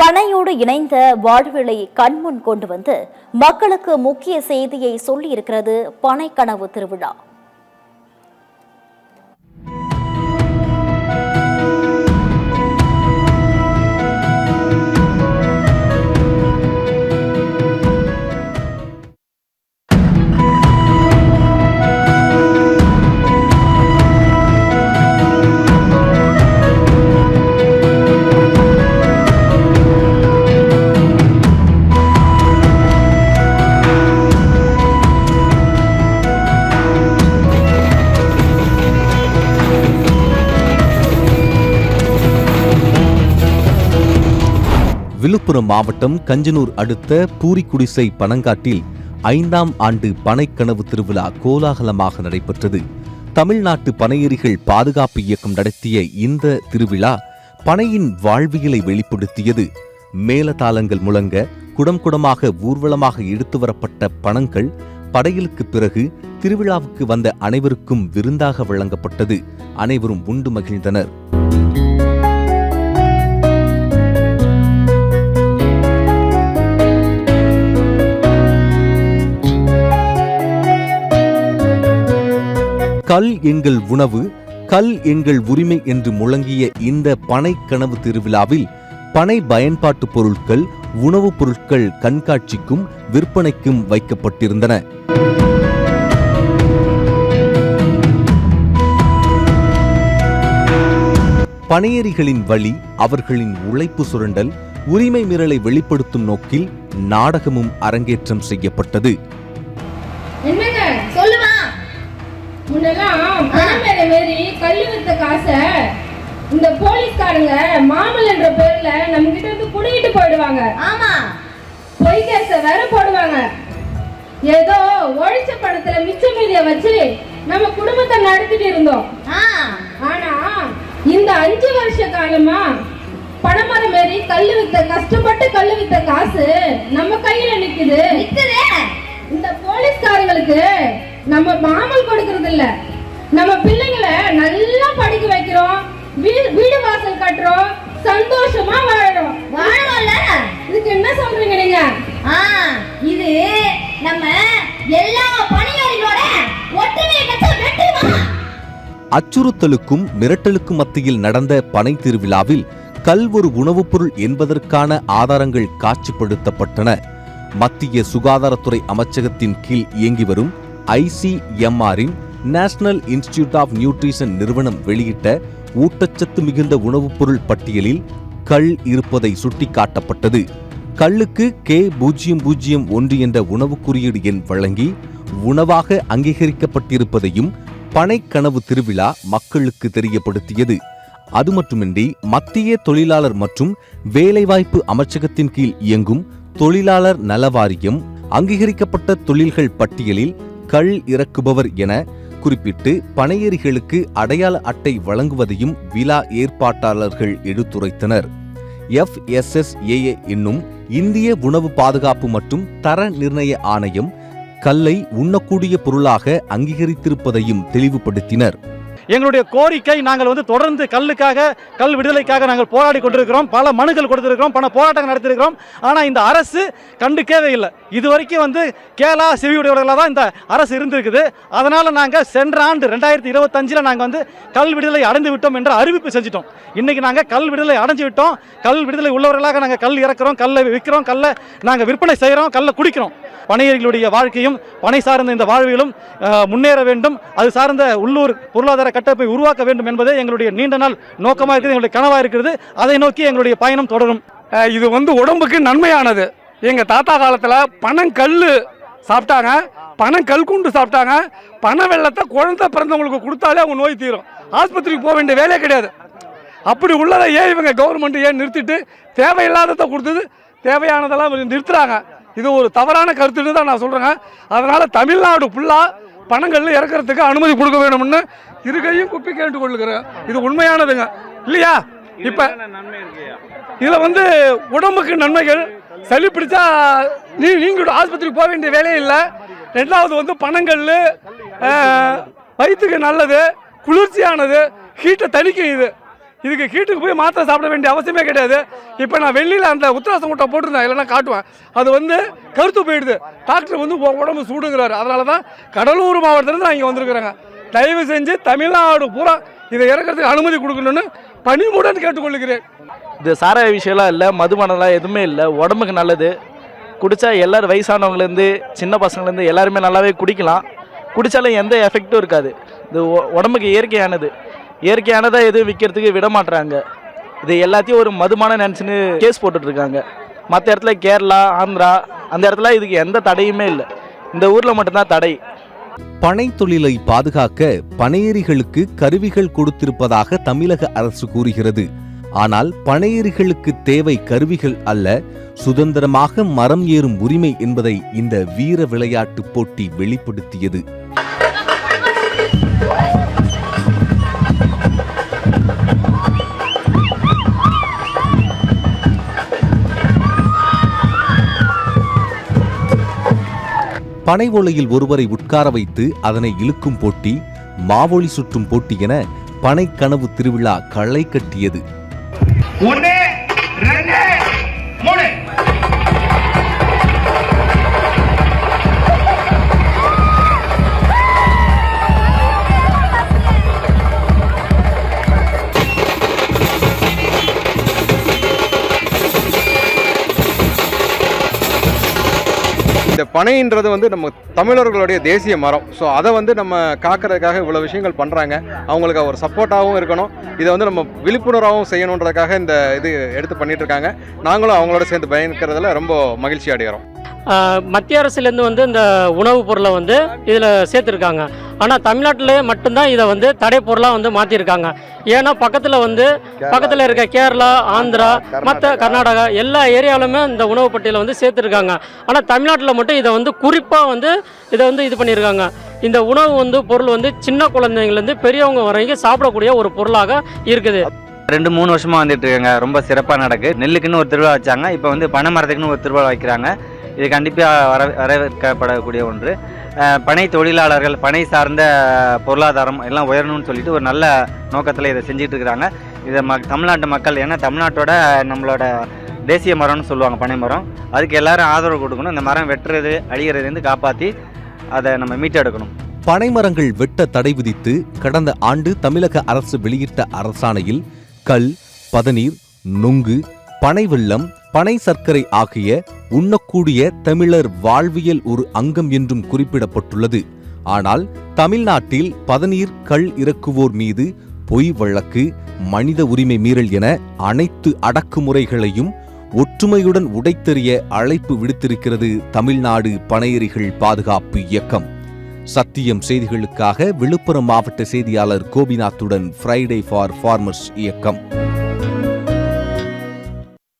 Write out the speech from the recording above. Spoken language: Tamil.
பனையோடு இணைந்த வாழ்விலை கண்முன் கொண்டு வந்து மக்களுக்கு முக்கிய செய்தியை சொல்லியிருக்கிறது பனைக்கனவு திருவிழா. விழுப்புரம் மாவட்டம் கஞ்சனூர் அடுத்த பூரிக்குடிசை பனங்காட்டில் 5ஆம் ஆண்டு பனைக்கனவு திருவிழா கோலாகலமாக நடைபெற்றது. தமிழ்நாட்டு பனையேரிகள் பாதுகாப்பு இயக்கம் நடத்திய இந்த திருவிழா பனையின் வாழ்வியலை வெளிப்படுத்தியது. மேளதாளங்கள் முழங்க குடம் குடமாக ஊர்வலமாக எடுத்து வரப்பட்ட பனங்கள் படையலுக்கு பிறகு திருவிழாவுக்கு வந்த அனைவருக்கும் விருந்தாக வழங்கப்பட்டது. அனைவரும் உண்டு மகிழ்ந்தனர். கல் எங்கள் உணவு, கல் எங்கள் உரிமை என்று முழங்கிய இந்த பனைக்கனவு திருவிழாவில் பனை பயன்பாட்டு பொருட்கள், உணவுப் பொருட்கள் கண்காட்சிக்கும் விற்பனைக்கும் வைக்கப்பட்டிருந்தன. பனையேரிகளின் வழி, அவர்களின் உழைப்பு சுரண்டல், உரிமை மீறலை வெளிப்படுத்தும் நோக்கில் நாடகமும் அரங்கேற்றம் செய்யப்பட்டது. முன்னெல்லாம் பணமேற மாரி கல்லு வித்த காசை இந்த போலீஸ்காரங்க மாமல் என்ற பேர்ல நம்ம கிட்ட இருந்து புடிங்கிட்டு போயிடுவாங்க. ஆமா, பொய் கேச வேற போடுவாங்க. ஏதோ ஒழிச்ச பணத்துல மிச்ச மீதிய வச்சு நம்ம குடும்பத்தை நடத்திட்டு இருந்தோம். ஆனா இந்த 5 வருஷ காலமா பணமரம் மாரி கல்லு வித்த கஷ்டப்பட்டு கல்லு வித்த காசு நம்ம கையில நிக்குது. இந்த போலீஸ்காரங்களுக்கு நம்ம மாமல் கொடுக்கறது இல்ல, நம்ம பிள்ளைங்களை நல்லா படிக்க வைக்கிறோம், வீடு வாசல் கட்டுறோம், சந்தோஷமா வாழறோம். இதுக்கு என்ன சொல்றீங்க நீங்க? இது நம்ம எல்லா பணியாளர்களோட ஒற்றுமையை வெட்டுமா? அச்சுறுத்தலுக்கும் மிரட்டலுக்கும் மத்தியில் நடந்த பனை திருவிழாவில் கல் ஒரு உணவுப் பொருள் என்பதற்கான ஆதாரங்கள் காட்சிப்படுத்தப்பட்டன. மத்திய சுகாதாரத்துறை அமைச்சகத்தின் கீழ் இயங்கி வரும் ICMR-இன் நேஷனல் இன்ஸ்டிடியூட் ஆஃப் நியூட்ரிஷன் நிறுவனம் வெளியிட்ட ஊட்டச்சத்து மிகுந்த உணவுப் பொருள் பட்டியலில் கல் இருப்பதை சுட்டிக்காட்டப்பட்டது. கல்லுக்கு K001 என்ற உணவு குறியீடு எண் வழங்கி உணவாக அங்கீகரிக்கப்பட்டிருப்பதையும் பனைக்கனவு திருவிழா மக்களுக்கு தெரியப்படுத்தியது. அது மட்டுமின்றி மத்திய தொழிலாளர் மற்றும் வேலைவாய்ப்பு அமைச்சகத்தின் கீழ் இயங்கும் தொழிலாளர் நல வாரியம் அங்கீகரிக்கப்பட்ட தொழில்கள் பட்டியலில் கல் இறக்குபவர் என குறிப்பிட்டு பனையேரிகளுக்கு அடையாள அட்டை வழங்குவதையும் விழா ஏற்பாட்டாளர்கள் எடுத்துரைத்தனர். FSSAI என்னும் இந்திய உணவு பாதுகாப்பு மற்றும் தர நிர்ணய ஆணையம் கல்லை உண்ணக்கூடிய பொருளாக அங்கீகரித்திருப்பதையும் தெளிவுபடுத்தினர். எங்களுடைய கோரிக்கை, நாங்கள் தொடர்ந்து கல் விடுதலைக்காக நாங்கள் போராடி கொண்டிருக்கிறோம். பல மனுக்கள் கொடுத்திருக்கிறோம், பல போராட்டங்கள் நடத்திருக்கிறோம். ஆனால் இந்த அரசு கண்டுக்கவே இல்லை. இதுவரைக்கும் கேலா செவியுடையவர்களாக தான் இந்த அரசு இருந்திருக்குது. அதனால் நாங்கள் சென்ற ஆண்டு 2025 நாங்கள் கல் விடுதலை அடைந்து விட்டோம் என்ற அறிவிப்பு செஞ்சிட்டோம். இன்னைக்கு நாங்கள் கல் விடுதலை அடைஞ்சு விட்டோம். கல் விடுதலை உள்ளவர்களாக நாங்கள் கல் இறக்குறோம், கல்லை விற்கிறோம், கல்லை நாங்கள் விற்பனை செய்கிறோம், கல்லை குடிக்கிறோம். பனையேரிகளுடைய வாழ்க்கையும் பனை சார்ந்த இந்த வாழ்வியலும் முன்னேற வேண்டும். அது சார்ந்த உள்ளூர் பொருளாதார கட்டமைப்பை உருவாக்க வேண்டும் என்பதே எங்களுடைய நீண்ட நாள் நோக்கமாக இருக்கிறது, எங்களுடைய கனவாக இருக்கிறது. அதை நோக்கி எங்களுடைய பயணம் தொடரும். இது உடம்புக்கு நன்மையானது. எங்கள் தாத்தா காலத்தில் பனங்கல் சாப்பிட்டாங்க, பனங்கல் குண்டு சாப்பிட்டாங்க. பனை வெள்ளத்தை குழந்தை பிறந்தவங்களுக்கு கொடுத்தாலே அவங்க நோய் தீரும். ஆஸ்பத்திரிக்கு போக வேண்டிய வேலையே கிடையாது. அப்படி உள்ளதை ஏன் இவங்க கவர்மெண்ட் ஏன் நிறுத்திட்டு தேவையில்லாததை கொடுத்தது தேவையானதெல்லாம் நிறுத்துறாங்க? இது ஒரு தவறான கருத்துன்னு தான் நான் சொல்கிறேங்க. அதனால் தமிழ்நாடு ஃபுல்லாக பணங்கள் இறக்கிறதுக்கு அனுமதி கொடுக்க வேணும்னு இருக்கையும் குப்பி கேட்டு கொள்ளுகிறேன். இது உண்மையானதுங்க இல்லையா? இப்போ இதில் உடம்புக்கு நன்மைகள், சளி பிடிச்சா நீங்கள் ஆஸ்பத்திரிக்கு போக வேண்டிய வேலையே இல்லை. ரெண்டாவது பனங்கல் வயிற்றுக்கு நல்லது, குளிர்ச்சியானது, ஹீட்டை தணிக்கும். இதுக்கு ஹீட்டுக்கு போய் மாத்திரை சாப்பிட வேண்டிய அவசியமே கிடையாது. இப்போ நான் வெள்ளியில் அந்த உத்தரவாசம் மூட்டை போட்டிருந்தேன், இல்லைன்னா காட்டுவேன், அது வந்து கருத்து போயிடுது. டாக்டர் வந்து உடம்பு சூடுங்கிறாரு. அதனால தான் கடலூர் மாவட்டத்திலேருந்து நான் இங்கே வந்திருக்கிறேங்க. தயவு செஞ்சு தமிழ்நாடு பூரா இதை இறக்கிறதுக்கு அனுமதி கொடுக்கணும்னு பணிமுடன் கேட்டுக்கொள்கிறேன். இது சாராய விஷயம்லாம் இல்லை, மதுபானம்லாம் எதுவுமே இல்லை, உடம்புக்கு நல்லது. குடித்தா எல்லோரும் வயசானவங்கலேருந்து சின்ன பசங்கள்லேருந்து எல்லாருமே நல்லாவே குடிக்கலாம். குடித்தாலும் எந்த எஃபெக்டும் இருக்காது. இது உடம்புக்கு இயற்கையானதை எதுவும் விற்கிறதுக்கு விட மாட்டுறாங்க. இது எல்லாத்தையும் ஒரு மதுபானம் நினச்சின்னு கேஸ் போட்டுட்ருக்காங்க. மற்ற இடத்துல கேரளா, ஆந்திரா அந்த இடத்துல இதுக்கு எந்த தடையுமே இல்லை. இந்த ஊரில் மட்டும்தான் தடை. பனை தொழிலை பாதுகாக்க பனையேறிகளுக்கு கருவிகள் கொடுத்திருப்பதாக தமிழக அரசு கூறுகிறது. ஆனால் பனையேறிகளுக்கு தேவை கருவிகள் அல்ல, சுதந்திரமாக மரம் ஏறும் உரிமை என்பதை இந்த வீர விளையாட்டு போட்டி வெளிப்படுத்தியது. பனை ஓலையில் ஒருவரை உட்கார வைத்து அதனை இழுக்கும் போட்டி, மாவொலி சுற்றும் போட்டி என பனை கனவு திருவிழா களை கட்டியது. இந்த பனைன்றது வந்து நம்ம தமிழர்களுடைய தேசிய மரம். ஸோ அதை வந்து நம்ம காக்கிறதுக்காக இவ்வளோ விஷயங்கள் பண்ணுறாங்க. அவங்களுக்கு ஒரு சப்போர்ட்டாகவும் இருக்கணும், இதை வந்து நம்ம விழிப்புணர்வாகவும் செய்யணுன்றதுக்காக இந்த இது எடுத்து பண்ணிட்டு இருக்காங்க. நாங்களும் அவங்களோட சேர்ந்து பயணிக்கிறதுல ரொம்ப மகிழ்ச்சி அடைகிறோம். மத்திய அரசுலேருந்து வந்து இந்த உணவுப் பொருளை வந்து இதில் சேர்த்துருக்காங்க. ஆனால் தமிழ்நாட்டில் மட்டும்தான் இதை வந்து தடை பொருளாக வந்து மாற்றிருக்காங்க. ஏன்னா பக்கத்தில் இருக்க கேரளா, ஆந்திரா, மற்ற கர்நாடகா எல்லா ஏரியாவிலுமே இந்த உணவு பட்டியலை வந்து சேர்த்துருக்காங்க. ஆனால் தமிழ்நாட்டில் மட்டும் இதை வந்து குறிப்பாக வந்து இதை வந்து இது பண்ணியிருக்காங்க. இந்த உணவு வந்து பொருள் வந்து சின்ன குழந்தைங்கள்லேருந்து பெரியவங்க வரைக்கும் சாப்பிடக்கூடிய ஒரு பொருளாக இருக்குது. 2-3 வருஷமாக வந்துட்டு இருக்காங்க. ரொம்ப சிறப்பாக நடக்கு. நெல்லுக்குன்னு ஒரு திருவிழா வச்சாங்க, இப்போ வந்து பனை மரத்துக்குன்னு ஒரு திருவிழா வைக்கிறாங்க. இது கண்டிப்பாக வரவேற்கப்படக்கூடிய ஒன்று. பனை தொழிலாளர்கள், பனை சார்ந்த பொருளாதாரம் எல்லாம் உயரணும்னு சொல்லிட்டு ஒரு நல்ல நோக்கத்தில் இதை செஞ்சுட்டு இருக்கிறாங்க. இதை தமிழ்நாட்டு மக்கள், ஏன்னா தமிழ்நாட்டோட நம்மளோட தேசிய மரம்னு சொல்லுவாங்க பனை மரம், அதுக்கு எல்லாரும் ஆதரவு கொடுக்கணும். இந்த மரம் வெட்டுறது அழிகிறதுலேருந்து காப்பாற்றி அதை நம்ம மீட்டெடுக்கணும். பனைமரங்கள் வெட்ட தடை விதித்து கடந்த ஆண்டு தமிழக அரசு வெளியிட்ட அரசாணையில் கல், பதநீர், நுங்கு, பனை வெல்லம், பனை சர்க்கரை ஆகிய உண்ணக்கூடிய தமிழர் வாழ்வியல் ஒரு அங்கம் என்றும் குறிப்பிடப்பட்டுள்ளது. ஆனால் தமிழ்நாட்டில் பதநீர், கல் இறக்குவோர் மீது பொய் வழக்கு, மனித உரிமை மீறல் என அனைத்து அடக்குமுறைகளையும் ஒற்றுமையுடன் உடைத்தெறிய அழைப்பு விடுத்திருக்கிறது தமிழ்நாடு பனையேறிகள் பாதுகாப்பு இயக்கம். சத்தியம் செய்திகளுக்காக விழுப்புரம் மாவட்ட செய்தியாளர் கோபிநாத்துடன் ஃப்ரைடே ஃபார் ஃபார்மர்ஸ் இயக்கம்.